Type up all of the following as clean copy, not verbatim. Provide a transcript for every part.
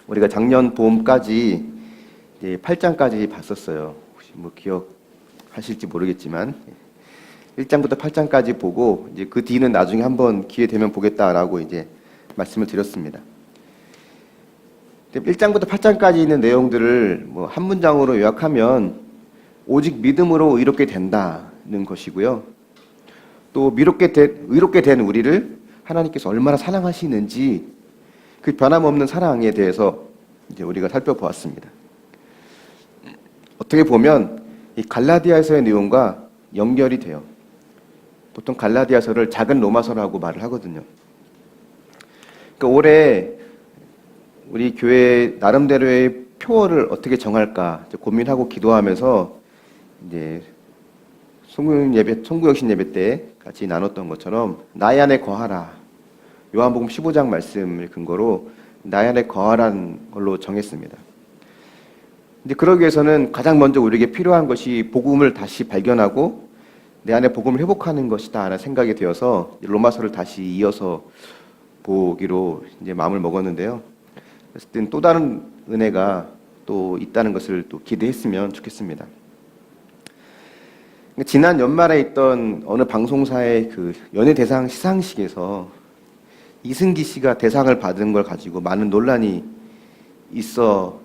우리가 작년 봄까지 이제 8장까지 봤었어요. 혹시 뭐 기억하실지 모르겠지만 1장부터 8장까지 보고 이제 그 뒤는 나중에 한번 기회 되면 보겠다라고 이제 말씀을 드렸습니다. 1장부터 8장까지 있는 내용들을 뭐 한 문장으로 요약하면 오직 믿음으로 의롭게 된다는 것이고요. 또 의롭게 된 우리를 하나님께서 얼마나 사랑하시는지 그 변함없는 사랑에 대해서 이제 우리가 살펴보았습니다. 어떻게 보면 이 갈라디아서의 내용과 연결이 돼요. 보통 갈라디아서를 작은 로마서라고 말을 하거든요. 그러니까 올해 우리 교회 나름대로의 표어를 어떻게 정할까 고민하고 기도하면서 이제 송구영신 예배 때 같이 나눴던 것처럼 나의 안에 거하라. 요한복음 15장 말씀을 근거로 나의 안에 거하라는 걸로 정했습니다. 근데 그러기 위해서는 가장 먼저 우리에게 필요한 것이 복음을 다시 발견하고 내 안에 복음을 회복하는 것이다 라는 생각이 되어서 로마서를 다시 이어서 보기로 이제 마음을 먹었는데요. 그랬을 땐 또 다른 은혜가 또 있다는 것을 또 기대했으면 좋겠습니다. 지난 연말에 있던 어느 방송사의 그 연예대상 시상식에서 이승기 씨가 대상을 받은 걸 가지고 많은 논란이 있죠.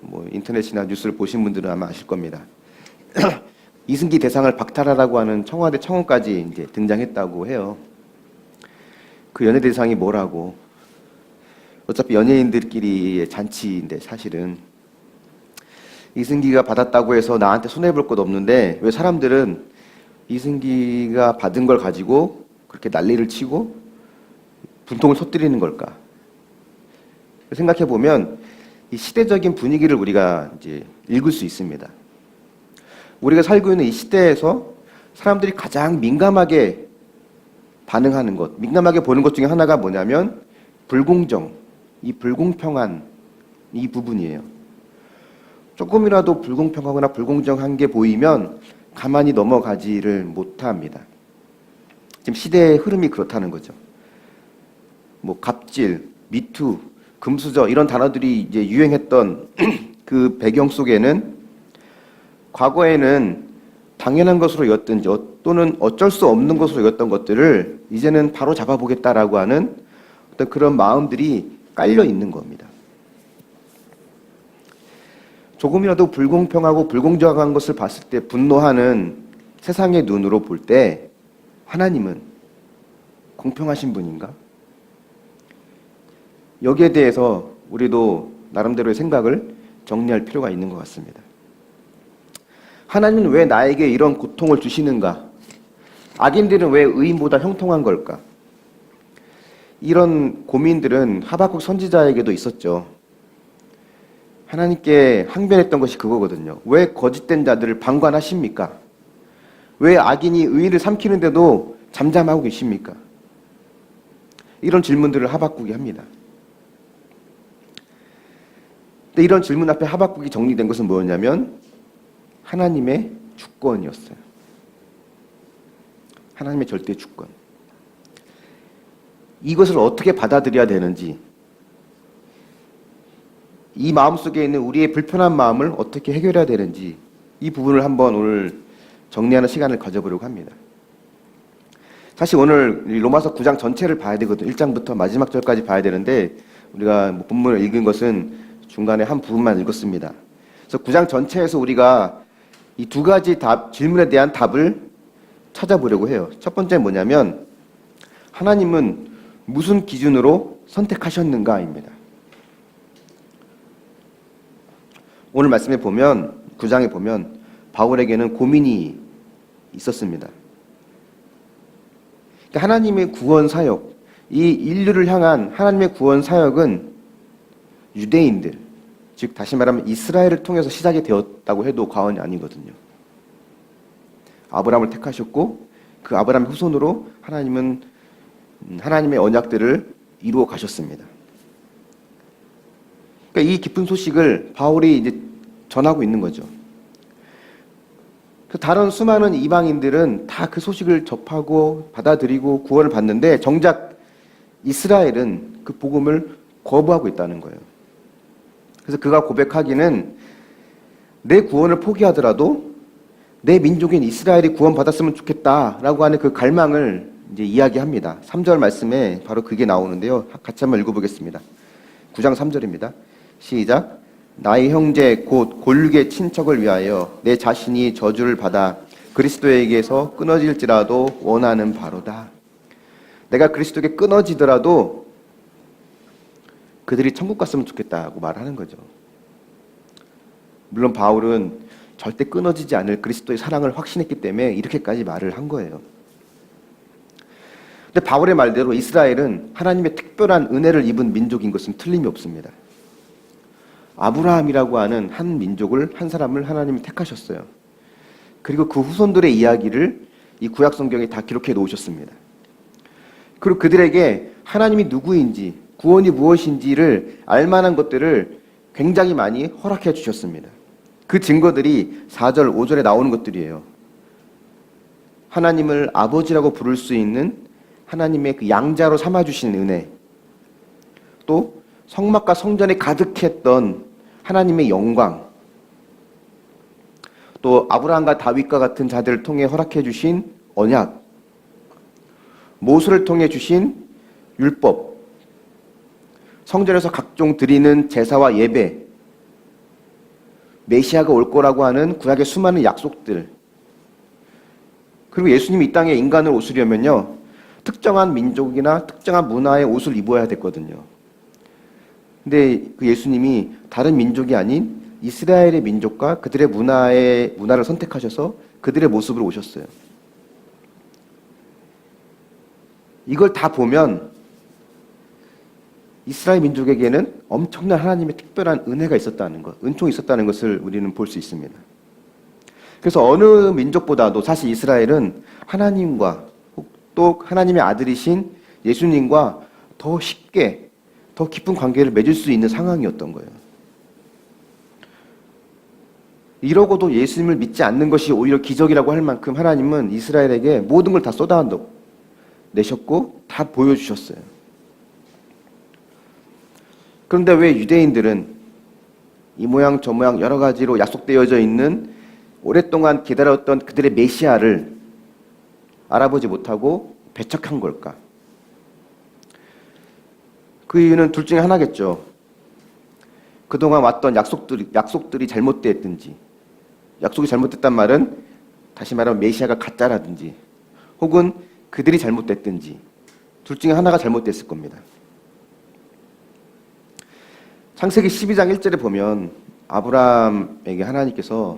뭐 인터넷이나 뉴스를 보신 분들은 아마 아실 겁니다. 이승기 대상을 박탈하라고 하는 청와대 청원까지 이제 등장했다고 해요. 그 연예대상이 뭐라고? 어차피 연예인들끼리의 잔치인데 사실은 이승기가 받았다고 해서 나한테 손해볼 것 없는데 왜 사람들은 이승기가 받은 걸 가지고 그렇게 난리를 치고 분통을 터뜨리는 걸까? 생각해 보면 이 시대적인 분위기를 우리가 이제 읽을 수 있습니다. 우리가 살고 있는 이 시대에서 사람들이 가장 민감하게 반응하는 것, 민감하게 보는 것 중에 하나가 뭐냐면 불공정, 이 불공평한 이 부분이에요. 조금이라도 불공평하거나 불공정한 게 보이면 가만히 넘어가지를 못합니다. 지금 시대의 흐름이 그렇다는 거죠. 뭐 갑질, 미투, 금수저 이런 단어들이 이제 유행했던 그 배경 속에는 과거에는 당연한 것으로 여겼든지 또는 어쩔 수 없는 것으로 여겼던 것들을 이제는 바로 잡아보겠다라고 하는 어떤 그런 마음들이 깔려 있는 겁니다. 조금이라도 불공평하고 불공정한 것을 봤을 때 분노하는 세상의 눈으로 볼 때 하나님은 공평하신 분인가? 여기에 대해서 우리도 나름대로의 생각을 정리할 필요가 있는 것 같습니다. 하나님은 왜 나에게 이런 고통을 주시는가? 악인들은 왜 의인보다 형통한 걸까? 이런 고민들은 하박국 선지자에게도 있었죠. 하나님께 항변했던 것이 그거거든요. 왜 거짓된 자들을 방관하십니까? 왜 악인이 의인을 삼키는데도 잠잠하고 계십니까? 이런 질문들을 하박국이 합니다. 근데 이런 질문 앞에 하박국이 정리된 것은 뭐였냐면 하나님의 주권이었어요. 하나님의 절대 주권. 이것을 어떻게 받아들여야 되는지, 이 마음속에 있는 우리의 불편한 마음을 어떻게 해결해야 되는지 이 부분을 한번 오늘 정리하는 시간을 가져보려고 합니다. 사실 오늘 로마서 9장 전체를 봐야 되거든요. 1장부터 마지막 절까지 봐야 되는데 우리가 본문을 읽은 것은 중간에 한 부분만 읽었습니다. 그래서 9장 전체에서 우리가 이 두 가지 질문에 대한 답을 찾아보려고 해요. 첫 번째 뭐냐면 하나님은 무슨 기준으로 선택하셨는가입니다. 오늘 말씀에 보면 9장에 보면 바울에게는 고민이 있었습니다. 그러니까 하나님의 구원 사역, 이 인류를 향한 하나님의 구원 사역은 유대인들, 즉 다시 말하면 이스라엘을 통해서 시작이 되었다고 해도 과언이 아니거든요. 아브라함을 택하셨고 그 아브라함의 후손으로 하나님은 하나님의 언약들을 이루어 가셨습니다. 그러니까 이 깊은 소식을 바울이 이제 전하고 있는 거죠. 다른 수많은 이방인들은 다 그 소식을 접하고 받아들이고 구원을 받는데 정작 이스라엘은 그 복음을 거부하고 있다는 거예요. 그래서 그가 고백하기는 내 구원을 포기하더라도 내 민족인 이스라엘이 구원받았으면 좋겠다라고 하는 그 갈망을 이제 이야기합니다. 3절 말씀에 바로 그게 나오는데요. 같이 한번 읽어보겠습니다. 9장 3절입니다. 시작. 나의 형제 곧 골육의 친척을 위하여 내 자신이 저주를 받아 그리스도에게서 끊어질지라도 원하는 바로다. 내가 그리스도에게 끊어지더라도 그들이 천국 갔으면 좋겠다고 말하는 거죠. 물론 바울은 절대 끊어지지 않을 그리스도의 사랑을 확신했기 때문에 이렇게까지 말을 한 거예요. 근데 바울의 말대로 이스라엘은 하나님의 특별한 은혜를 입은 민족인 것은 틀림이 없습니다. 아브라함이라고 하는 한 민족을, 한 사람을 하나님이 택하셨어요. 그리고 그 후손들의 이야기를 이 구약 성경에 다 기록해 놓으셨습니다. 그리고 그들에게 하나님이 누구인지, 구원이 무엇인지를 알만한 것들을 굉장히 많이 허락해 주셨습니다. 그 증거들이 4절, 5절에 나오는 것들이에요. 하나님을 아버지라고 부를 수 있는 하나님의 그 양자로 삼아주신 은혜, 또 성막과 성전에 가득했던 하나님의 영광, 또 아브라함과 다윗과 같은 자들을 통해 허락해 주신 언약, 모세를 통해 주신 율법, 성전에서 각종 드리는 제사와 예배, 메시아가 올 거라고 하는 구약의 수많은 약속들, 그리고 예수님이 이 땅에 인간을 오시려면요, 특정한 민족이나 특정한 문화의 옷을 입어야 됐거든요. 근데 그 예수님이 다른 민족이 아닌 이스라엘의 민족과 그들의 문화를 선택하셔서 그들의 모습으로 오셨어요. 이걸 다 보면 이스라엘 민족에게는 엄청난 하나님의 특별한 은혜가 있었다는 것, 은총이 있었다는 것을 우리는 볼 수 있습니다. 그래서 어느 민족보다도 사실 이스라엘은 하나님과 또 하나님의 아들이신 예수님과 더 쉽게, 더 깊은 관계를 맺을 수 있는 상황이었던 거예요. 이러고도 예수님을 믿지 않는 것이 오히려 기적이라고 할 만큼 하나님은 이스라엘에게 모든 걸 다 쏟아내셨고 다 보여주셨어요. 그런데 왜 유대인들은 이 모양 저 모양 여러 가지로 약속되어져 있는 오랫동안 기다렸던 그들의 메시아를 알아보지 못하고 배척한 걸까? 그 이유는 둘 중에 하나겠죠. 그동안 왔던 약속들이 잘못됐든지, 약속이 잘못됐단 말은 다시 말하면 메시아가 가짜라든지, 혹은 그들이 잘못됐든지, 둘 중에 하나가 잘못됐을 겁니다. 창세기 12장 1절에 보면 아브라함에게 하나님께서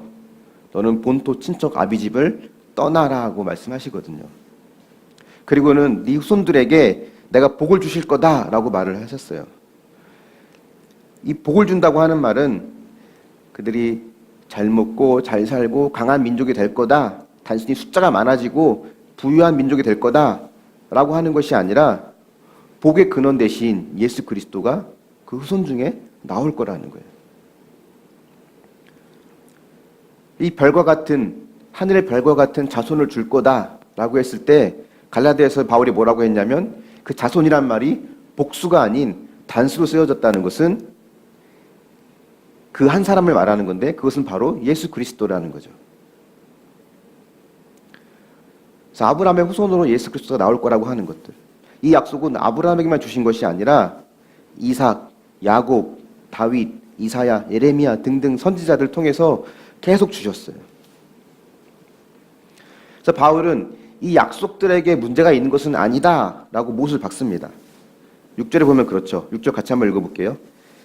너는 본토 친척 아비집을 떠나라고 말씀하시거든요. 그리고는 네 후손들에게 내가 복을 주실 거다라고 말을 하셨어요. 이 복을 준다고 하는 말은 그들이 잘 먹고 잘 살고 강한 민족이 될 거다, 단순히 숫자가 많아지고 부유한 민족이 될 거다라고 하는 것이 아니라 복의 근원 대신 예수 그리스도가 그 후손 중에 나올 거라는 거예요. 이 별과 같은, 하늘의 별과 같은 자손을 줄 거다라고 했을 때 갈라디아서 바울이 뭐라고 했냐면 그 자손이란 말이 복수가 아닌 단수로 쓰여졌다는 것은 그 한 사람을 말하는 건데 그것은 바로 예수 그리스도라는 거죠. 그래서 아브라함의 후손으로 예수 그리스도가 나올 거라고 하는 것들, 이 약속은 아브라함에게만 주신 것이 아니라 이삭, 야곱, 다윗, 이사야, 예레미야 등등 선지자들을 통해서 계속 주셨어요. 그래서 바울은 이 약속들에게 문제가 있는 것은 아니다라고 못을 박습니다. 6절에 보면 그렇죠. 6절 같이 한번 읽어볼게요.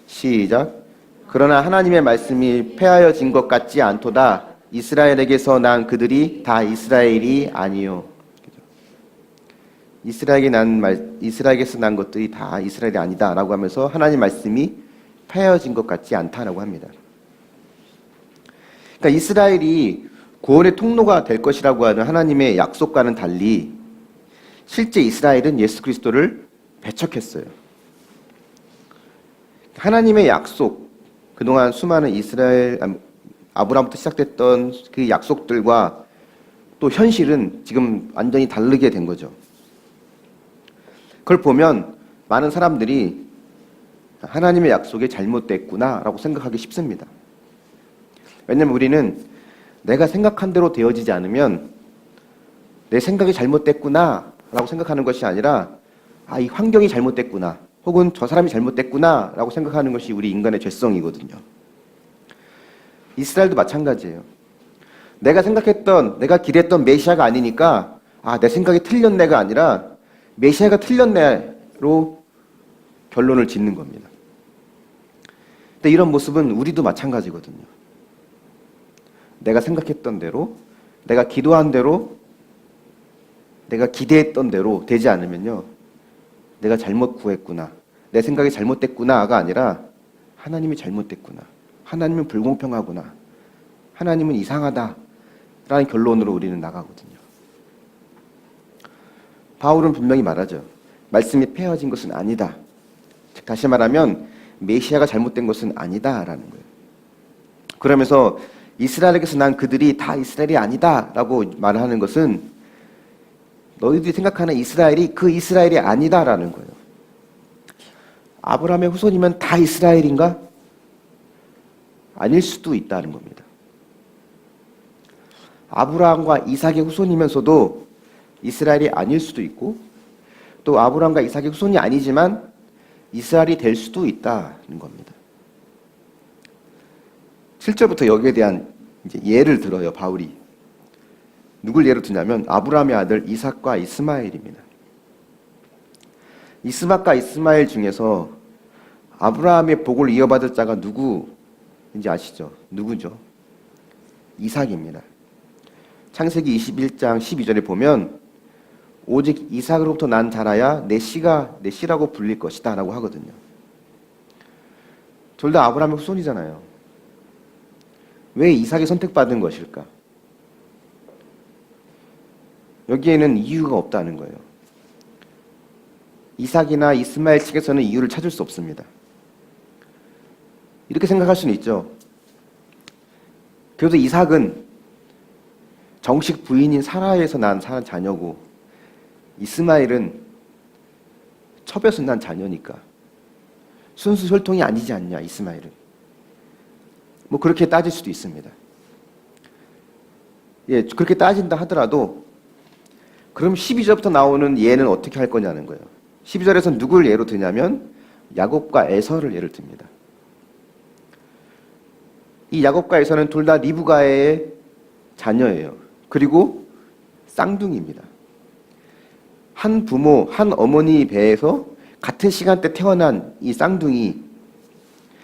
시작. 그러나 하나님의 말씀이 폐하여진 것 같지 않도다. 이스라엘에게서 난 그들이 다 이스라엘이 아니요. 이스라엘에게서 난 것들이 다 이스라엘이 아니다라고 하면서 하나님 말씀이 폐하여진 것 같지 않다라고 합니다. 그러니까 이스라엘이 구원의 통로가 될 것이라고 하는 하나님의 약속과는 달리 실제 이스라엘은 예수 그리스도를 배척했어요. 하나님의 약속, 그동안 수많은 아브라함부터 시작됐던 그 약속들과 또 현실은 지금 완전히 다르게 된 거죠. 그걸 보면 많은 사람들이 하나님의 약속이 잘못됐구나라고 생각하기 쉽습니다. 왜냐하면 우리는 내가 생각한 대로 되어지지 않으면 내 생각이 잘못됐구나라고 생각하는 것이 아니라 이 환경이 잘못됐구나 혹은 저 사람이 잘못됐구나라고 생각하는 것이 우리 인간의 죄성이거든요. 이스라엘도 마찬가지예요. 내가 생각했던, 내가 기대했던 메시아가 아니니까 내 생각이 틀렸네가 아니라 메시아가 틀렸네로 결론을 짓는 겁니다. 근데 이런 모습은 우리도 마찬가지거든요. 내가 생각했던 대로, 내가 기도한 대로, 내가 기대했던 대로 되지 않으면요, 내가 잘못 구했구나, 내 생각이 잘못됐구나가 아니라 하나님이 잘못됐구나, 하나님은 불공평하구나, 하나님은 이상하다라는 결론으로 우리는 나가거든요. 바울은 분명히 말하죠. 말씀이 폐허진 것은 아니다. 즉 다시 말하면 메시아가 잘못된 것은 아니다라는 거예요. 그러면서 이스라엘에게서 난 그들이 다 이스라엘이 아니다라고 말하는 것은 너희들이 생각하는 이스라엘이 그 이스라엘이 아니다라는 거예요. 아브라함의 후손이면 다 이스라엘인가? 아닐 수도 있다는 겁니다. 아브라함과 이삭의 후손이면서도 이스라엘이 아닐 수도 있고, 또 아브라함과 이삭의 후손이 아니지만 이스라엘이 될 수도 있다는 겁니다. 7절부터 여기에 대한 이제 예를 들어요, 바울이. 누굴 예로 드냐면 아브라함의 아들 이삭과 이스마엘입니다. 이스마엘과 이스마엘 중에서 아브라함의 복을 이어받을 자가 누구인지 아시죠? 누구죠? 이삭입니다. 창세기 21장 12절에 보면 오직 이삭으로부터 난 자라야 내 씨라고 불릴 것이다 라고 하거든요. 둘 다 아브라함의 후손이잖아요. 왜 이삭이 선택받은 것일까? 여기에는 이유가 없다는 거예요. 이삭이나 이스마엘 측에서는 이유를 찾을 수 없습니다. 이렇게 생각할 수는 있죠. 그래도 이삭은 정식 부인인 사라에서 난 자녀고 이스마엘은 첩에서 난 자녀니까 순수 혈통이 아니지 않냐, 이스마엘은. 뭐 그렇게 따질 수도 있습니다. 예, 그렇게 따진다 하더라도 그럼 12절부터 나오는 예는 어떻게 할 거냐는 거예요. 12절에서 누굴 예로 드냐면 야곱과 에서를 예를 듭니다. 이 야곱과 에서는 둘 다 리브가의 자녀예요. 그리고 쌍둥이입니다. 한 부모, 한 어머니 배에서 같은 시간대 태어난 이 쌍둥이.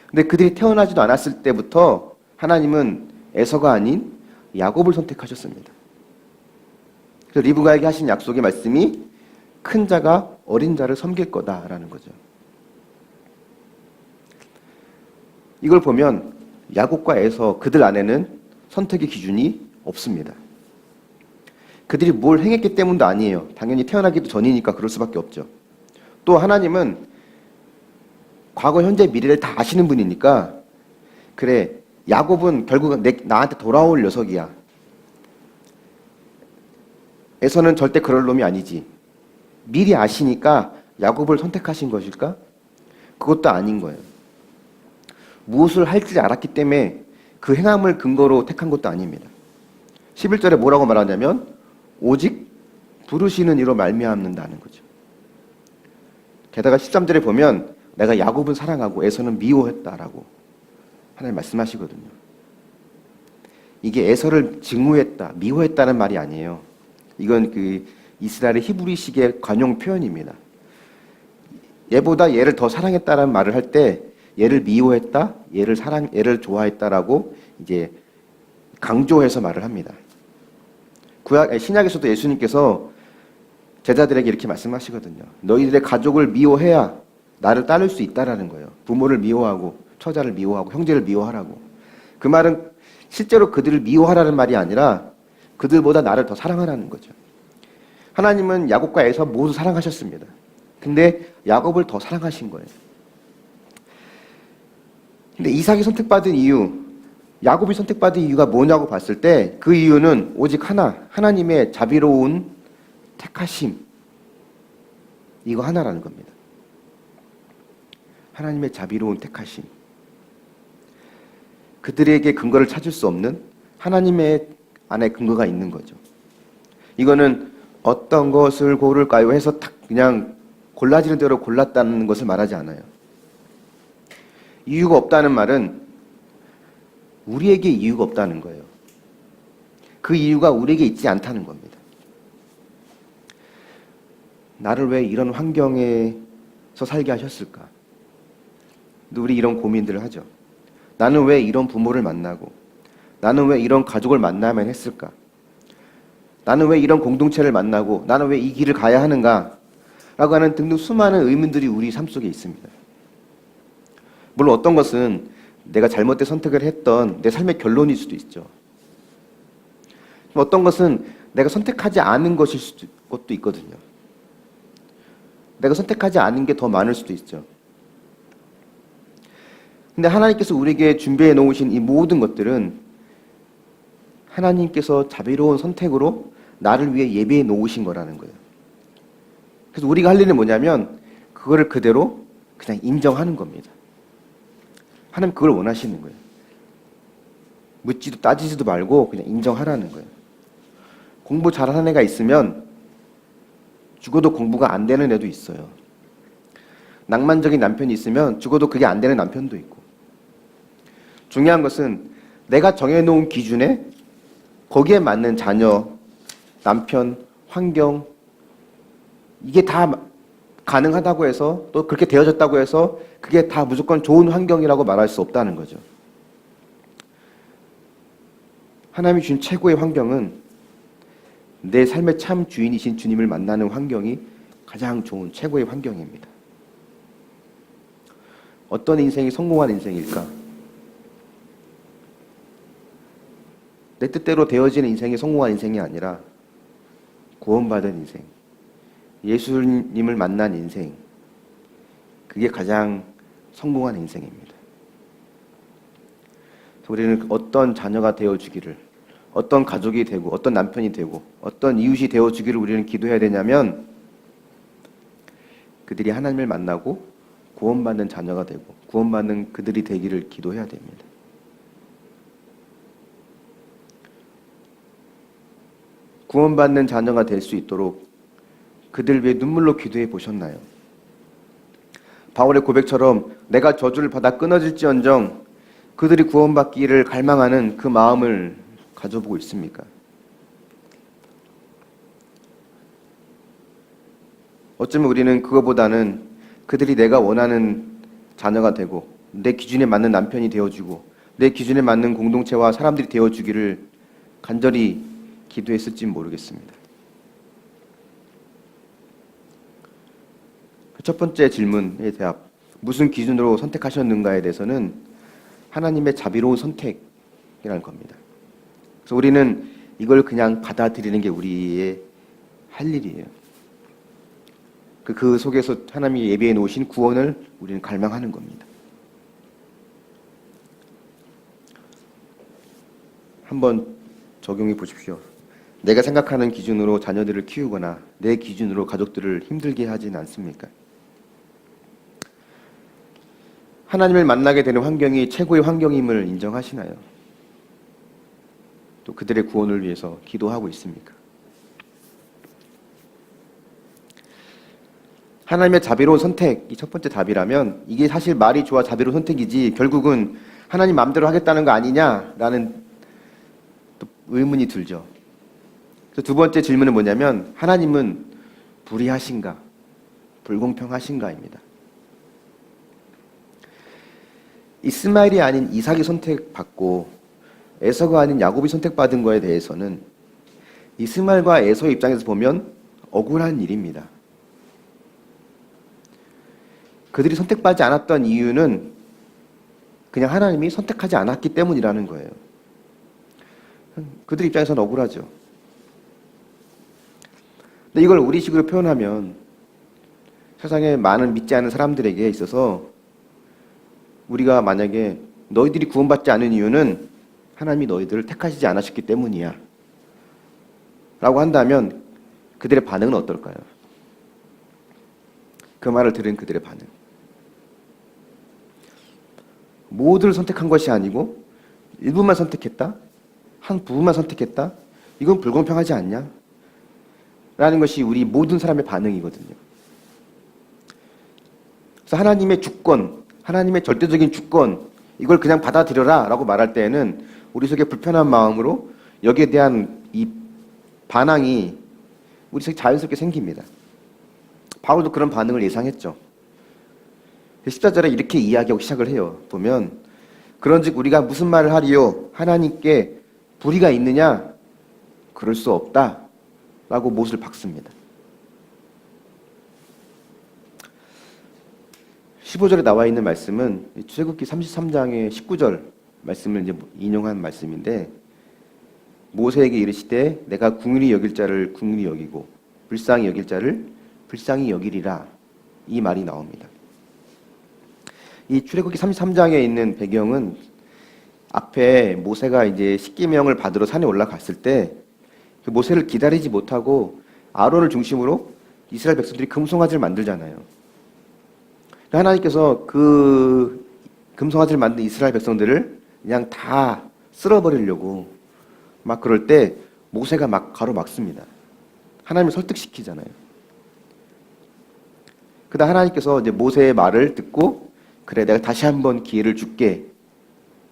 근데 그들이 태어나지도 않았을 때부터 하나님은 에서가 아닌 야곱을 선택하셨습니다. 그래서 리브가에게 하신 약속의 말씀이 큰 자가 어린 자를 섬길 거다라는 거죠. 이걸 보면 야곱과 에서 그들 안에는 선택의 기준이 없습니다. 그들이 뭘 행했기 때문도 아니에요. 당연히 태어나기도 전이니까 그럴 수밖에 없죠. 또 하나님은 과거, 현재, 미래를 다 아시는 분이니까 그래, 야곱은 결국은 나한테 돌아올 녀석이야. 에서는 절대 그럴 놈이 아니지. 미리 아시니까 야곱을 선택하신 것일까? 그것도 아닌 거예요. 무엇을 할지 알았기 때문에 그 행함을 근거로 택한 것도 아닙니다. 11절에 뭐라고 말하냐면 오직 부르시는 이로 말미암는다는 거죠. 게다가 13절에 보면 내가 야곱은 사랑하고 에서는 미워했다라고 하나님 말씀하시거든요. 이게 에서를 증오했다, 미워했다는 말이 아니에요. 이건 그 이스라엘의 히브리식의 관용 표현입니다. 얘보다 얘를 더 사랑했다라는 말을 할 때 얘를 미워했다, 얘를 좋아했다라고 이제 강조해서 말을 합니다. 신약에서도 예수님께서 제자들에게 이렇게 말씀하시거든요. 너희들의 가족을 미워해야 나를 따를 수 있다라는 거예요. 부모를 미워하고 처자를 미워하고 형제를 미워하라고. 그 말은 실제로 그들을 미워하라는 말이 아니라 그들보다 나를 더 사랑하라는 거죠. 하나님은 야곱과 에서 모두 사랑하셨습니다. 근데 야곱을 더 사랑하신 거예요. 근데 이삭이 선택받은 이유, 야곱이 선택받은 이유가 뭐냐고 봤을 때 그 이유는 오직 하나님의 자비로운 택하심, 이거 하나라는 겁니다. 하나님의 자비로운 택하심. 그들에게 근거를 찾을 수 없는 하나님의 안에 근거가 있는 거죠. 이거는 어떤 것을 고를까요 해서 딱 그냥 골라지는 대로 골랐다는 것을 말하지 않아요. 이유가 없다는 말은 우리에게 이유가 없다는 거예요. 그 이유가 우리에게 있지 않다는 겁니다. 나를 왜 이런 환경에서 살게 하셨을까? 우리 이런 고민들을 하죠. 나는 왜 이런 부모를 만나고, 나는 왜 이런 가족을 만나야만 했을까? 나는 왜 이런 공동체를 만나고, 나는 왜 이 길을 가야 하는가? 라고 하는 등등 수많은 의문들이 우리 삶 속에 있습니다. 물론 어떤 것은 내가 잘못된 선택을 했던 내 삶의 결론일 수도 있죠. 어떤 것은 내가 선택하지 않은 것일 것도 있거든요. 내가 선택하지 않은 게 더 많을 수도 있죠. 근데 하나님께서 우리에게 준비해 놓으신 이 모든 것들은 하나님께서 자비로운 선택으로 나를 위해 예비해 놓으신 거라는 거예요. 그래서 우리가 할 일은 뭐냐면 그거를 그대로 그냥 인정하는 겁니다. 하나님 그걸 원하시는 거예요. 묻지도 따지지도 말고 그냥 인정하라는 거예요. 공부 잘하는 애가 있으면 죽어도 공부가 안 되는 애도 있어요. 낭만적인 남편이 있으면 죽어도 그게 안 되는 남편도 있고. 중요한 것은 내가 정해놓은 기준에 거기에 맞는 자녀, 남편, 환경, 이게 다 가능하다고 해서 또 그렇게 되어졌다고 해서 그게 다 무조건 좋은 환경이라고 말할 수 없다는 거죠. 하나님이 주신 최고의 환경은 내 삶의 참 주인이신 주님을 만나는 환경이 가장 좋은 최고의 환경입니다. 어떤 인생이 성공한 인생일까? 내 뜻대로 되어지는 인생이 성공한 인생이 아니라 구원받은 인생, 예수님을 만난 인생, 그게 가장 성공한 인생입니다. 우리는 어떤 자녀가 되어주기를, 어떤 가족이 되고, 어떤 남편이 되고, 어떤 이웃이 되어주기를 우리는 기도해야 되냐면 그들이 하나님을 만나고 구원받는 자녀가 되고 구원받는 그들이 되기를 기도해야 됩니다. 구원받는 자녀가 될 수 있도록 그들 위해 눈물로 기도해 보셨나요? 바울의 고백처럼 내가 저주를 받아 끊어질지언정 그들이 구원받기를 갈망하는 그 마음을 가져보고 있습니까? 어쩌면 우리는 그거보다는 그들이 내가 원하는 자녀가 되고 내 기준에 맞는 남편이 되어주고 내 기준에 맞는 공동체와 사람들이 되어주기를 간절히 기도했을지 모르겠습니다. 첫 번째 질문의 대답, 무슨 기준으로 선택하셨는가에 대해서는 하나님의 자비로운 선택이라는 겁니다. 그래서 우리는 이걸 그냥 받아들이는 게 우리의 할 일이에요. 그 속에서 하나님이 예비해 놓으신 구원을 우리는 갈망하는 겁니다. 한번 적용해 보십시오. 내가 생각하는 기준으로 자녀들을 키우거나 내 기준으로 가족들을 힘들게 하진 않습니까? 하나님을 만나게 되는 환경이 최고의 환경임을 인정하시나요? 또 그들의 구원을 위해서 기도하고 있습니까? 하나님의 자비로운 선택이 첫 번째 답이라면 이게 사실 말이 좋아 자비로운 선택이지 결국은 하나님 마음대로 하겠다는 거 아니냐라는 또 의문이 들죠. 그래서 두 번째 질문은 뭐냐면 하나님은 불의하신가, 불공평하신가입니다. 이스마엘이 아닌 이삭이 선택받고 에서가 아닌 야곱이 선택받은 거에 대해서는 이스마엘과 에서의 입장에서 보면 억울한 일입니다. 그들이 선택받지 않았던 이유는 그냥 하나님이 선택하지 않았기 때문이라는 거예요. 그들 입장에서는 억울하죠. 근데 이걸 우리식으로 표현하면 세상에 많은 믿지 않는 사람들에게 있어서 우리가 만약에 너희들이 구원받지 않은 이유는 하나님이 너희들을 택하시지 않으셨기 때문이야 라고 한다면 그들의 반응은 어떨까요? 그 말을 들은 그들의 반응. 모두를 선택한 것이 아니고 일부만 선택했다? 한 부분만 선택했다? 이건 불공평하지 않냐? 라는 것이 우리 모든 사람의 반응이거든요. 그래서 하나님의 주권, 하나님의 절대적인 주권, 이걸 그냥 받아들여라 라고 말할 때에는 우리 속에 불편한 마음으로 여기에 대한 이 반항이 우리 속에 자연스럽게 생깁니다. 바울도 그런 반응을 예상했죠. 14절에 이렇게 이야기하고 시작을 해요. 보면 그런즉 우리가 무슨 말을 하리요? 하나님께 불의가 있느냐? 그럴 수 없다 라고 못을 박습니다. 15절에 나와 있는 말씀은 출애굽기 33장의 19절 말씀을 이제 인용한 말씀인데, 모세에게 이르시되 내가 긍휼히 여길 자를 긍휼히 여기고 불쌍히 여길 자를 불쌍히 여기리라, 이 말이 나옵니다. 이 출애굽기 33장에 있는 배경은 앞에 모세가 이제 십계명을 받으러 산에 올라갔을 때 그 모세를 기다리지 못하고 아론을 중심으로 이스라엘 백성들이 금송아지를 만들잖아요. 하나님께서 그 금송아지를 만든 이스라엘 백성들을 그냥 다 쓸어버리려고 막 그럴 때 모세가 막 가로막습니다. 하나님을 설득시키잖아요. 그다음 하나님께서 이제 모세의 말을 듣고 그래 내가 다시 한번 기회를 줄게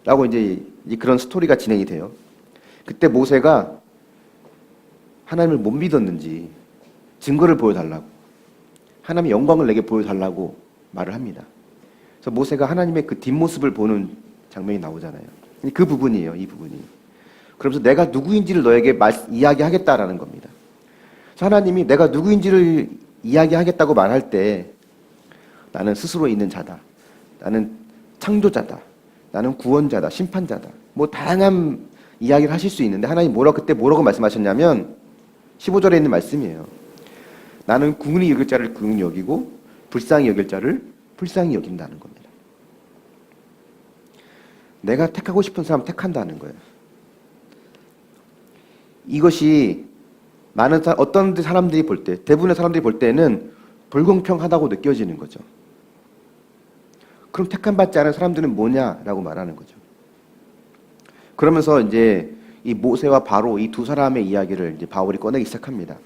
라고 이제 그런 스토리가 진행이 돼요. 그때 모세가 하나님을 못 믿었는지 증거를 보여달라고, 하나님의 영광을 내게 보여달라고 말을 합니다. 그래서 모세가 하나님의 그 뒷모습을 보는 장면이 나오잖아요. 그 부분이에요, 이 부분이. 그러면서 내가 누구인지를 너에게 이야기하겠다라는 겁니다. 그래서 하나님이 내가 누구인지를 이야기하겠다고 말할 때 나는 스스로 있는 자다, 나는 창조자다, 나는 구원자다, 심판자다, 뭐 다양한 이야기를 하실 수 있는데 하나님 그때 뭐라고 말씀하셨냐면 15절에 있는 말씀이에요. 나는 긍휼히 여길 자를 긍휼히 여기고 불쌍히 여길 자를 불쌍히 여긴다는 겁니다. 내가 택하고 싶은 사람 택한다는 거예요. 이것이 어떤 사람들이 볼 때, 대부분의 사람들이 볼 때는 불공평하다고 느껴지는 거죠. 그럼 택함받지 않은 사람들은 뭐냐라고 말하는 거죠. 그러면서 이제 이 모세와 바로 이 두 사람의 이야기를 이제 바울이 꺼내기 시작합니다.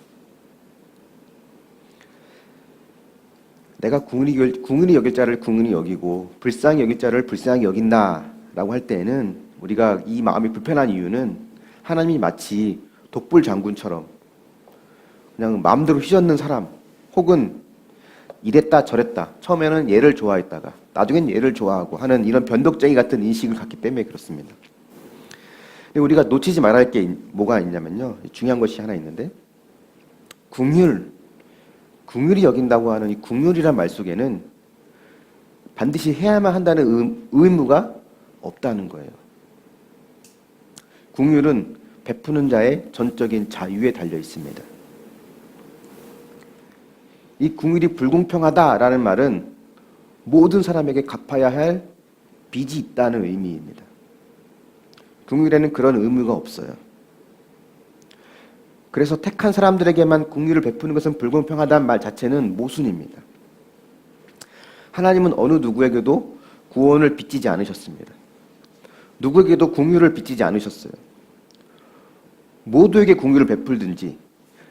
내가 긍휼히 여길 자를 긍휼히 여기고 불쌍히 여길 자를 불쌍히 여긴다라고 할 때에는 우리가 이 마음이 불편한 이유는 하나님이 마치 독불 장군처럼 그냥 마음대로 휘젓는 사람, 혹은 이랬다 저랬다, 처음에는 얘를 좋아했다가 나중엔 얘를 좋아하고 하는 이런 변덕쟁이 같은 인식을 갖기 때문에 그렇습니다. 근데 우리가 놓치지 말아야 할 게 뭐가 있냐면요, 중요한 것이 하나 있는데, 긍휼히 여긴다고 하는 이 긍휼이란 말 속에는 반드시 해야만 한다는 의무가 없다는 거예요. 긍휼은 베푸는 자의 전적인 자유에 달려 있습니다. 이 긍휼이 불공평하다라는 말은 모든 사람에게 갚아야 할 빚이 있다는 의미입니다. 긍휼에는 그런 의무가 없어요. 그래서 택한 사람들에게만 긍휼을 베푸는 것은 불공평하다는 말 자체는 모순입니다. 하나님은 어느 누구에게도 구원을 빚지지 않으셨습니다. 누구에게도 긍휼을 빚지지 않으셨어요. 모두에게 긍휼을 베풀든지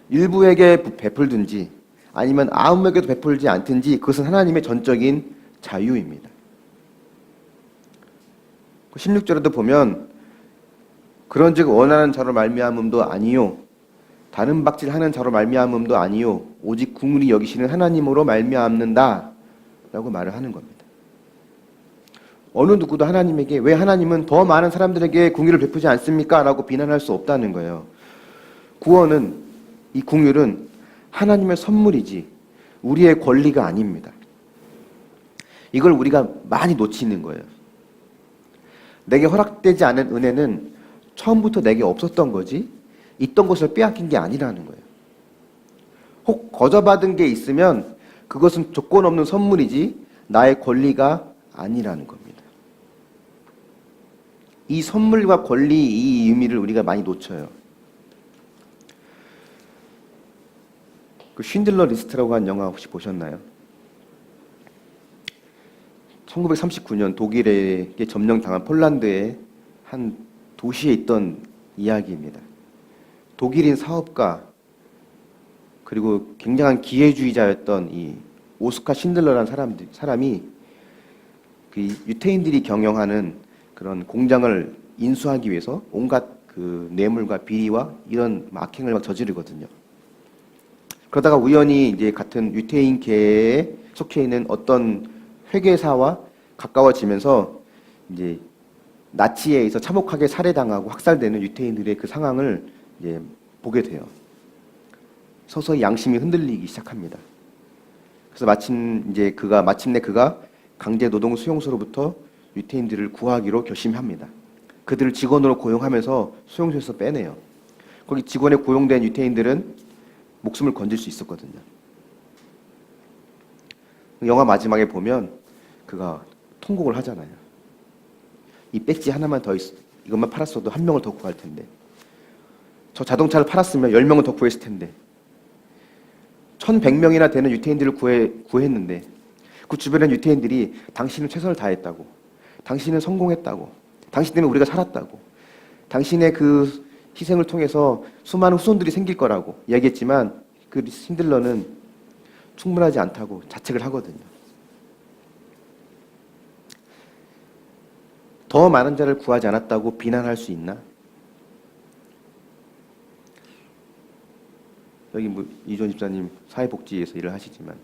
일부에게 베풀든지 아니면 아무에게도 베풀지 않든지 그것은 하나님의 전적인 자유입니다. 16절에도 보면 그런즉 원하는 자로 말미암음도 아니요 다른 박질하는 자로 말미암음도 아니요 오직 긍휼히 여기시는 하나님으로 말미암는다 라고 말을 하는 겁니다. 어느 누구도 하나님에게 왜 하나님은 더 많은 사람들에게 긍휼을 베푸지 않습니까? 라고 비난할 수 없다는 거예요. 구원은, 이 긍휼은 하나님의 선물이지 우리의 권리가 아닙니다. 이걸 우리가 많이 놓치는 거예요. 내게 허락되지 않은 은혜는 처음부터 내게 없었던 거지 있던 것을 빼앗긴 게 아니라는 거예요. 혹 거저받은 게 있으면 그것은 조건 없는 선물이지 나의 권리가 아니라는 겁니다. 이 선물과 권리, 이 의미를 우리가 많이 놓쳐요. 그 쉰들러 리스트라고 한 영화 혹시 보셨나요? 1939년 독일에게 점령당한 폴란드의 한 도시에 있던 이야기입니다. 독일인 사업가 그리고 굉장한 기회주의자였던 이 오스카 신들러라는 사람이 그 유태인들이 경영하는 그런 공장을 인수하기 위해서 온갖 그 뇌물과 비리와 이런 악행을 막 저지르거든요. 그러다가 우연히 이제 같은 유태인계에 속해 있는 어떤 회계사와 가까워지면서 이제 나치에 의해서 참혹하게 살해당하고 학살되는 유태인들의 그 상황을 이제 보게 돼요. 서서히 양심이 흔들리기 시작합니다. 그래서 마침내 그가 강제 노동 수용소로부터 유태인들을 구하기로 결심합니다. 그들을 직원으로 고용하면서 수용소에서 빼내요. 거기 직원에 고용된 유태인들은 목숨을 건질 수 있었거든요. 영화 마지막에 보면 그가 통곡을 하잖아요. 이 배지 하나만 더 이것만 팔았어도 한 명을 더 구할 텐데, 저 자동차를 팔았으면 10명은 더 구했을 텐데, 1100명이나 되는 유태인들을 구했는데 그 주변의 유태인들이 당신은 최선을 다했다고, 당신은 성공했다고, 당신 때문에 우리가 살았다고, 당신의 그 희생을 통해서 수많은 후손들이 생길 거라고 이야기했지만 그 신들러는 충분하지 않다고 자책을 하거든요. 더 많은 자를 구하지 않았다고 비난할 수 있나? 여기 이주원 집사님 사회복지에서 일을 하시지만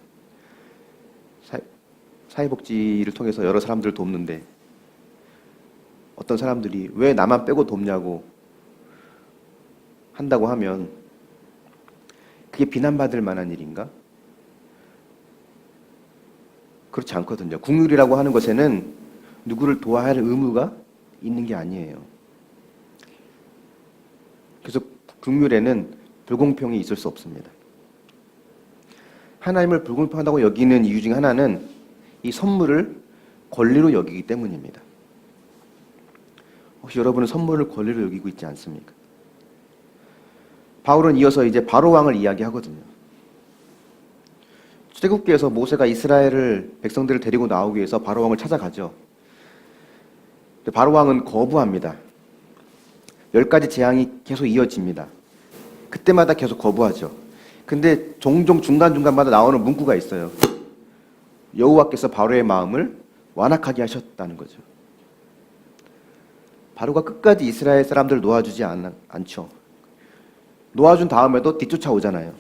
사회복지를 통해서 여러 사람들을 돕는데 어떤 사람들이 왜 나만 빼고 돕냐고 한다고 하면 그게 비난받을 만한 일인가? 그렇지 않거든요. 국률이라고 하는 것에는 누구를 도와야 할 의무가 있는 게 아니에요. 그래서 국률에는 불공평이 있을 수 없습니다. 하나님을 불공평하다고 여기는 이유 중 하나는 이 선물을 권리로 여기기 때문입니다. 혹시 여러분은 선물을 권리로 여기고 있지 않습니까? 바울은 이어서 이제 바로 왕을 이야기하거든요. 출애굽기에서 모세가 이스라엘을 백성들을 데리고 나오기 위해서 바로 왕을 찾아가죠. 근데 바로 왕은 거부합니다. 10가지 재앙이 계속 이어집니다. 그때마다 계속 거부하죠. 근데 종종 중간중간마다 나오는 문구가 있어요. 여호와께서 바로의 마음을 완악하게 하셨다는 거죠. 바로가 끝까지 이스라엘 사람들을 놓아주지 않죠. 놓아준 다음에도 뒤쫓아오잖아요.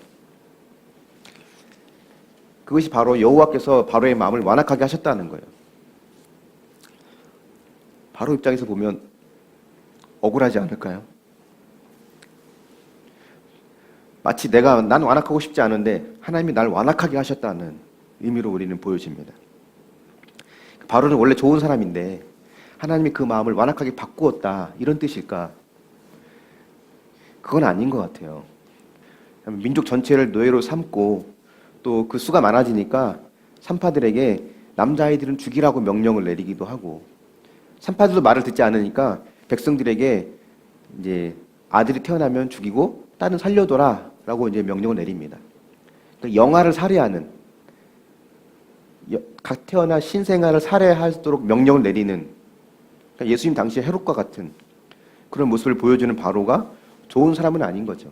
그것이 바로 여호와께서 바로의 마음을 완악하게 하셨다는 거예요. 바로 입장에서 보면 억울하지 않을까요? 마치 난 완악하고 싶지 않은데 하나님이 날 완악하게 하셨다는 의미로 우리는 보여집니다. 바로는 원래 좋은 사람인데 하나님이 그 마음을 완악하게 바꾸었다, 이런 뜻일까? 그건 아닌 것 같아요. 민족 전체를 노예로 삼고 또 그 수가 많아지니까 산파들에게 남자아이들은 죽이라고 명령을 내리기도 하고, 산파들도 말을 듣지 않으니까 백성들에게 이제 아들이 태어나면 죽이고 딸은 살려둬라라고 이제 명령을 내립니다. 그러니까 영아를 살해하는, 각 태어난 신생아를 살해하도록 명령을 내리는, 그러니까 예수님 당시의 헤롯과 같은 그런 모습을 보여주는 바로가 좋은 사람은 아닌 거죠.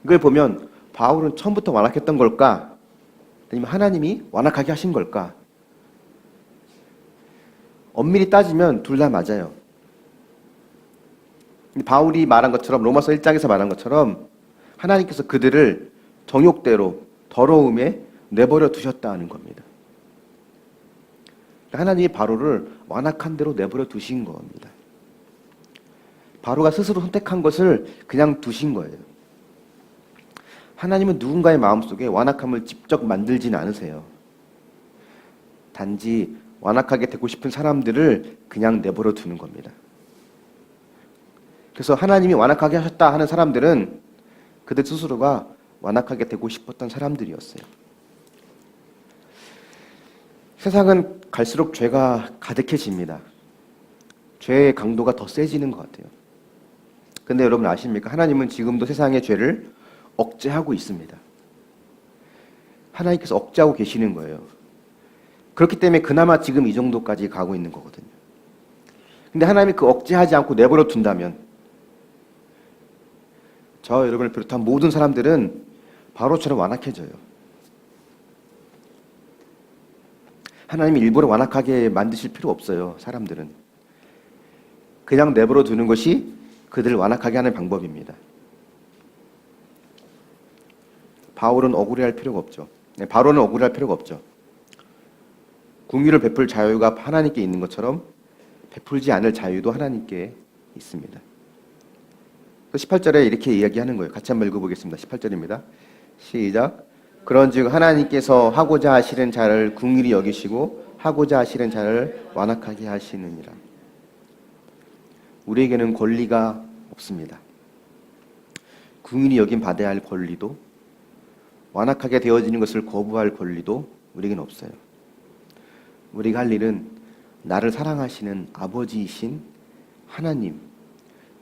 이걸 보면 바울은 처음부터 완악했던 걸까? 아니면 하나님이 완악하게 하신 걸까? 엄밀히 따지면 둘 다 맞아요. 바울이 말한 것처럼, 로마서 1장에서 말한 것처럼 하나님께서 그들을 정욕대로 더러움에 내버려 두셨다는 겁니다. 하나님이 바로를 완악한 대로 내버려 두신 겁니다. 바로가 스스로 선택한 것을 그냥 두신 거예요. 하나님은 누군가의 마음속에 완악함을 직접 만들진 않으세요. 단지 완악하게 되고 싶은 사람들을 그냥 내버려 두는 겁니다. 그래서 하나님이 완악하게 하셨다 하는 사람들은 그들 스스로가 완악하게 되고 싶었던 사람들이었어요. 세상은 갈수록 죄가 가득해집니다. 죄의 강도가 더 세지는 것 같아요. 근데 여러분 아십니까? 하나님은 지금도 세상의 죄를 억제하고 있습니다. 하나님께서 억제하고 계시는 거예요. 그렇기 때문에 그나마 지금 이 정도까지 가고 있는 거거든요. 근데 하나님이 그 억제하지 않고 내버려 둔다면 저 여러분을 비롯한 모든 사람들은 바로처럼 완악해져요. 하나님이 일부러 완악하게 만드실 필요 없어요. 사람들은 그냥 내버려 두는 것이 그들을 완악하게 하는 방법입니다. 바로는 억울해할 필요가 없죠. 긍휼을 베풀 자유가 하나님께 있는 것처럼 베풀지 않을 자유도 하나님께 있습니다. 18절에 이렇게 이야기하는 거예요. 같이 한번 읽어보겠습니다. 18절입니다. 시작. 그런즉 하나님께서 하고자 하시는 자를 긍휼히 여기시고 하고자 하시는 자를 완악하게 하시느니라. 우리에게는 권리가 없습니다. 긍휼히 여김 받아야 할 권리도 완악하게 되어지는 것을 거부할 권리도 우리에게는 없어요. 우리가 할 일은 나를 사랑하시는 아버지이신 하나님,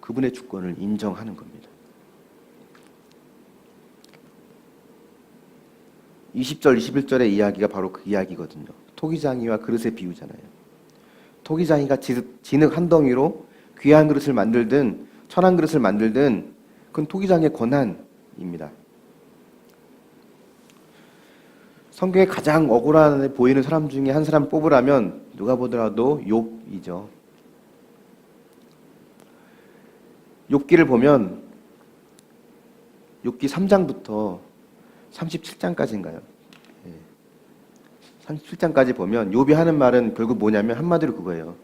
그분의 주권을 인정하는 겁니다. 20절, 21절의 이야기가 바로 그 이야기거든요. 토기장이와 그릇의 비유잖아요. 토기장이가 진흙 한 덩이로 귀한 그릇을 만들든 천한 그릇을 만들든 그건 토기장의 권한입니다. 성경에 가장 억울해 보이는 사람 중에 한 사람 뽑으라면 누가 보더라도 욥이죠. 욥기를 보면 욥기 3장부터 37장까지인가요? 37장까지 보면 욥이 하는 말은 결국 뭐냐면 한마디로 그거예요.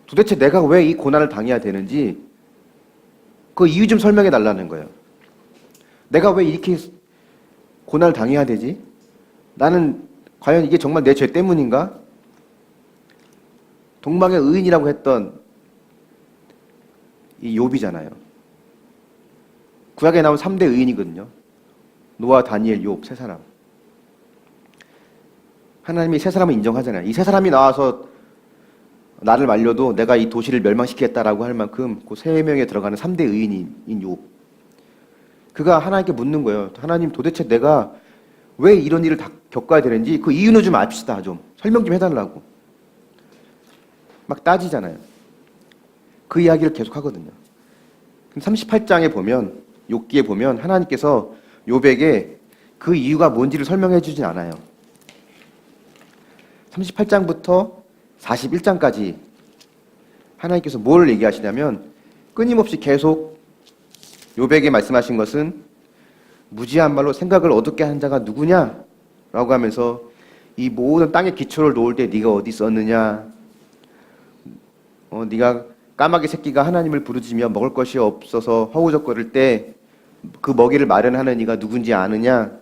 도대체 내가 왜 이 고난을 당해야 되는지 그 이유 좀 설명해 달라는 거예요. 내가 왜 이렇게 고난을 당해야 되지? 나는 과연 이게 정말 내 죄 때문인가? 동방의 의인이라고 했던 이 욥이잖아요. 구약에 나온 3대 의인이거든요. 노아, 다니엘, 욥 세 사람. 하나님이 세 사람을 인정하잖아요. 이 세 사람이 나와서 나를 말려도 내가 이 도시를 멸망시키겠다라고 할 만큼 그 세 명에 들어가는 3대 의인인 욥. 그가 하나님께 묻는 거예요. 하나님, 도대체 내가 왜 이런 일을 다 겪어야 되는지 그 이유는 좀 압시다. 좀 설명 좀 해달라고. 막 따지잖아요. 그 이야기를 계속 하거든요. 38장에 보면, 욥기에 보면 하나님께서 욥에게 그 이유가 뭔지를 설명해 주진 않아요. 38장부터 41장까지 하나님께서 뭘 얘기하시냐면 끊임없이 계속 욥에게 말씀하신 것은 무지한 말로 생각을 어둡게 하는 자가 누구냐? 라고 하면서 이 모든 땅의 기초를 놓을 때 네가 어디 있었느냐? 네가 까마귀 새끼가 하나님을 부르짖으며 먹을 것이 없어서 허우적거릴 때 그 먹이를 마련하는 이가 누군지 아느냐?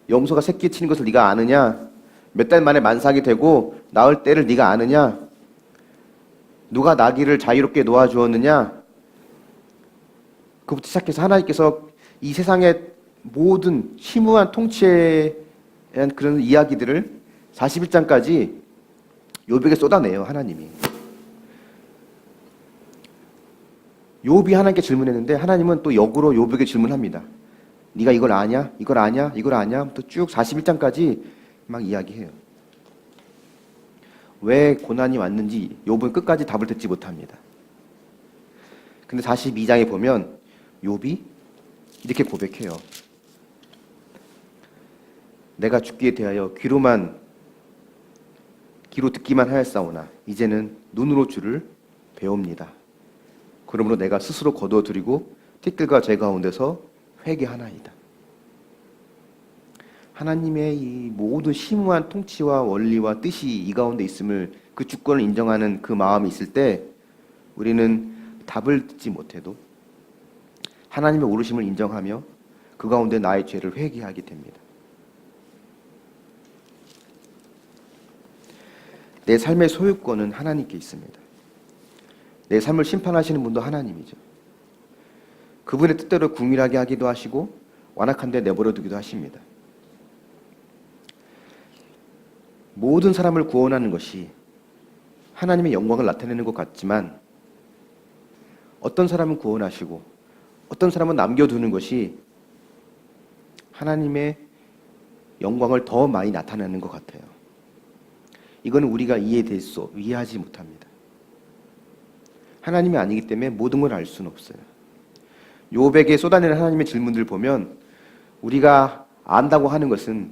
염소가 새끼 치는 것을 네가 아느냐? 몇 달 만에 만삭이 되고 나을 때를 네가 아느냐? 누가 나귀를 자유롭게 놓아주었느냐? 그부터 시작해서 하나님께서 이 세상의 모든 심오한 통치에 대한 그런 이야기들을 41장까지 욥에게 쏟아내요. 하나님이. 욥이 하나님께 질문했는데 하나님은 또 역으로 욥에게 질문합니다. 네가 이걸 아냐? 이걸 아냐? 이걸 아냐? 또 쭉 41장까지 막 이야기해요. 왜 고난이 왔는지 욥은 끝까지 답을 듣지 못합니다. 근데 42장에 보면 욥이 이렇게 고백해요. 내가 죽기에 대하여 귀로 듣기만 하였사오나 이제는 눈으로 주를 배웁니다. 그러므로 내가 스스로 거두어드리고 티끌과 재 가운데서 회개하나이다. 하나님의 이 모든 심오한 통치와 원리와 뜻이 이 가운데 있음을, 그 주권을 인정하는 그 마음이 있을 때 우리는 답을 듣지 못해도 하나님의 오르심을 인정하며 그 가운데 나의 죄를 회개하게 됩니다. 내 삶의 소유권은 하나님께 있습니다. 내 삶을 심판하시는 분도 하나님이죠. 그분의 뜻대로 궁일하게 하기도 하시고 완악한 데 내버려 두기도 하십니다. 모든 사람을 구원하는 것이 하나님의 영광을 나타내는 것 같지만 어떤 사람은 구원하시고 어떤 사람은 남겨두는 것이 하나님의 영광을 더 많이 나타내는 것 같아요. 이거는 우리가 이해하지 못합니다. 하나님이 아니기 때문에 모든 걸 알 수는 없어요. 욥에게 쏟아내는 하나님의 질문들을 보면 우리가 안다고 하는 것은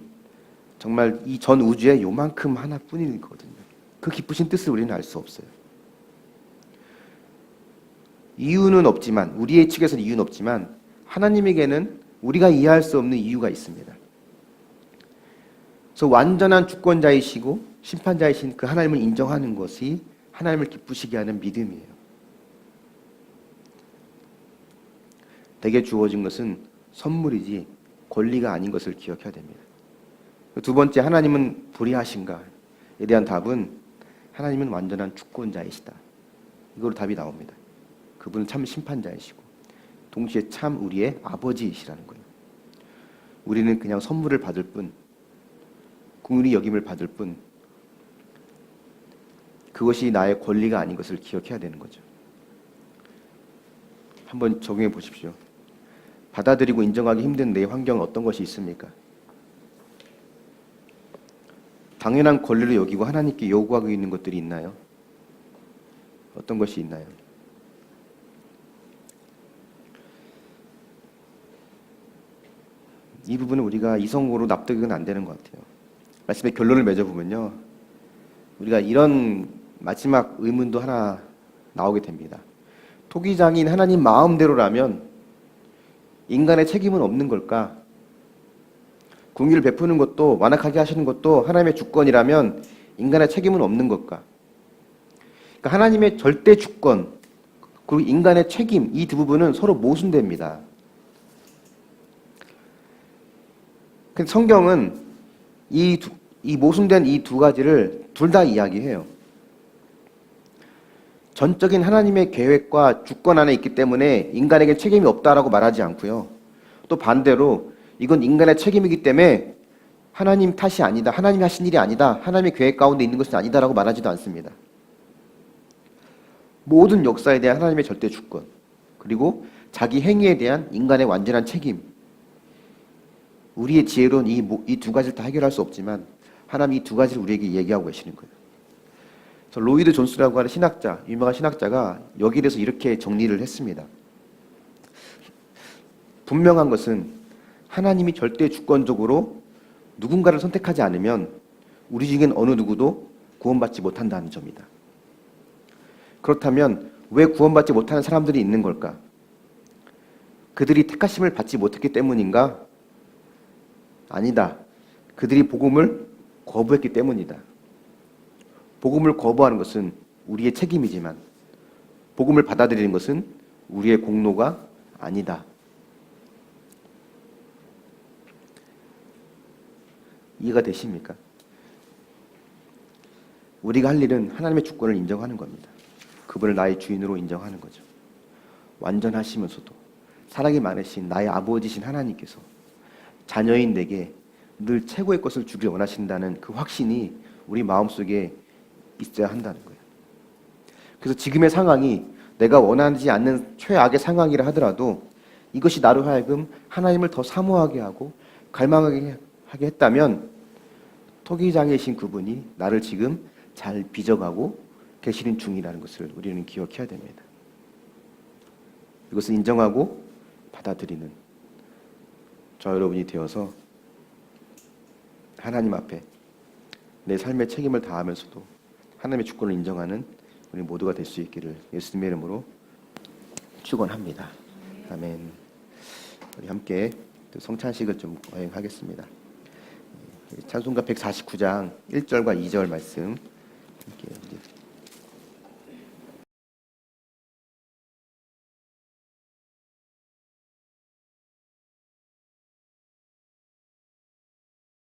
정말 이 전 우주에 요만큼 하나뿐이거든요. 그 깊으신 뜻을 우리는 알 수 없어요. 이유는 없지만, 우리의 측에서는 이유는 없지만 하나님에게는 우리가 이해할 수 없는 이유가 있습니다. 그래서 완전한 주권자이시고 심판자이신 그 하나님을 인정하는 것이 하나님을 기쁘시게 하는 믿음이에요. 내게 주어진 것은 선물이지 권리가 아닌 것을 기억해야 됩니다. 두 번째, 하나님은 불의하신가에 대한 답은 하나님은 완전한 주권자이시다. 이거로 답이 나옵니다. 그분은 참 심판자이시고 동시에 참 우리의 아버지이시라는 거예요. 우리는 그냥 선물을 받을 뿐, 긍휼히 여김을 받을 뿐, 그것이 나의 권리가 아닌 것을 기억해야 되는 거죠. 한번 적용해 보십시오. 받아들이고 인정하기 힘든 내 환경은 어떤 것이 있습니까? 당연한 권리를 여기고 하나님께 요구하고 있는 것들이 있나요? 어떤 것이 있나요? 이 부분은 우리가 이성으로 납득은 안 되는 것 같아요. 말씀의 결론을 맺어보면요, 우리가 이런 마지막 의문도 하나 나오게 됩니다. 토기장인 하나님 마음대로라면 인간의 책임은 없는 걸까? 긍휼을 베푸는 것도 완악하게 하시는 것도 하나님의 주권이라면 인간의 책임은 없는 걸까? 그러니까 하나님의 절대 주권 그리고 인간의 책임, 이 두 부분은 서로 모순됩니다. 근데 성경은 이 모순된 이 두 가지를 둘 다 이야기해요. 전적인 하나님의 계획과 주권 안에 있기 때문에 인간에게 책임이 없다라고 말하지 않고요. 또 반대로 이건 인간의 책임이기 때문에 하나님 탓이 아니다, 하나님이 하신 일이 아니다, 하나님의 계획 가운데 있는 것은 아니다라고 말하지도 않습니다. 모든 역사에 대한 하나님의 절대 주권, 그리고 자기 행위에 대한 인간의 완전한 책임, 우리의 지혜로는 이 두 가지를 다 해결할 수 없지만 하나님이 이 두 가지를 우리에게 얘기하고 계시는 거예요. 그래서 로이드 존스라고 하는 신학자, 유명한 신학자가 여기에 대해서 이렇게 정리를 했습니다. 분명한 것은 하나님이 절대 주권적으로 누군가를 선택하지 않으면 우리 중엔 어느 누구도 구원받지 못한다는 점이다. 그렇다면 왜 구원받지 못하는 사람들이 있는 걸까? 그들이 택하심을 받지 못했기 때문인가? 아니다. 그들이 복음을 거부했기 때문이다. 복음을 거부하는 것은 우리의 책임이지만 복음을 받아들이는 것은 우리의 공로가 아니다. 이해가 되십니까? 우리가 할 일은 하나님의 주권을 인정하는 겁니다. 그분을 나의 주인으로 인정하는 거죠. 완전하시면서도 사랑이 많으신 나의 아버지신 하나님께서 자녀인 내게 늘 최고의 것을 주길 원하신다는 그 확신이 우리 마음속에 있어야 한다는 거예요. 그래서 지금의 상황이 내가 원하지 않는 최악의 상황이라 하더라도 이것이 나로 하여금 하나님을 더 사모하게 하고 갈망하게 하게 했다면 토기장이신 그분이 나를 지금 잘 빚어가고 계시는 중이라는 것을 우리는 기억해야 됩니다. 이것을 인정하고 받아들이는 저 여러분이 되어서 하나님 앞에 내 삶의 책임을 다하면서도 하나님의 주권을 인정하는 우리 모두가 될 수 있기를 예수님의 이름으로 축원합니다. 아멘. 우리 함께 성찬식을 좀 거행하겠습니다. 찬송가 149장 1절과 2절 말씀 함께